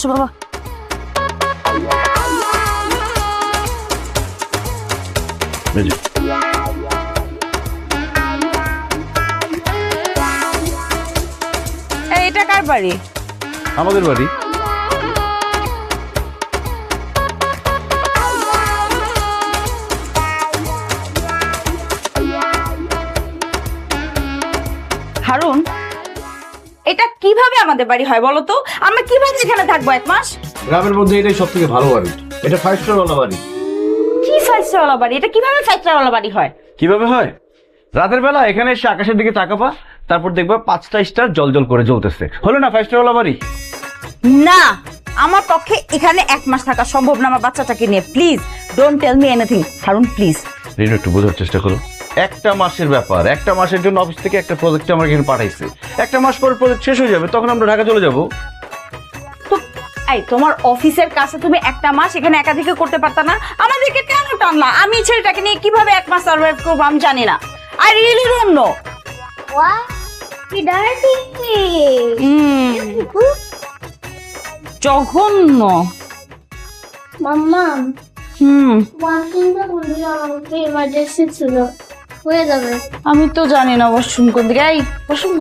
বসো বাবা। এটা কার বাড়ি? আমাদের বাড়ি। হারুন, এটা কিভাবে আমাদের বাড়ি হয় বলো তো? আমরা কিভাবে এখানে থাকবো 1 মাস? গ্রামের মধ্যে এটাই সব থেকে ভালো বাড়ি। এটা 5 স্টার ওয়ালা বাড়ি। কি 5 স্টার ওয়ালা বাড়ি? এটা কিভাবে 5 স্টার ওয়ালা বাড়ি হয়? কিভাবে হয়? রাতের বেলা এখানে এসে আকাশের দিকে তাকাবা, তারপর দেখবা 5টা স্টার জলজল করে জ্বলতেছে। হলো না 5 স্টার ওয়ালা বাড়ি? না, আমার পক্ষে এখানে 1 মাস থাকা সম্ভব না আমার বাচ্চাটাকে নিয়ে। Please don't tell me anything Harun, please. Rinu, একটু বোঝার চেষ্টা করো। একটা মাসের ব্যাপার, একটা মাসের জন্য অফিস থেকে একটা প্রজেক্ট আমরা এখানে পাঠাইছি। 1 মাস পর প্রজেক্ট শেষ হয়ে যাবে, তখন আমরা ঢাকা চলে যাব। তো এই তোমার অফিসের কাছে তুমি 1 মাস এখানে একা থেকে করতে পারতা না? আমাদেরকে কেন টানলা? আমি ছেলেটাকে নিয়ে কিভাবে 1 মাস সার্ভাইভ করবো আমি জানি না। I really don't know. What? He dirty. জঘন্য। Mama, ওয়াশরুমটা খুলবি আমাকে এমার্জেন্সি ছিল হয়ে যাবে। আমি তো জানি না ওয়াশরুম কোন দিকে। এই ওয়াশরুম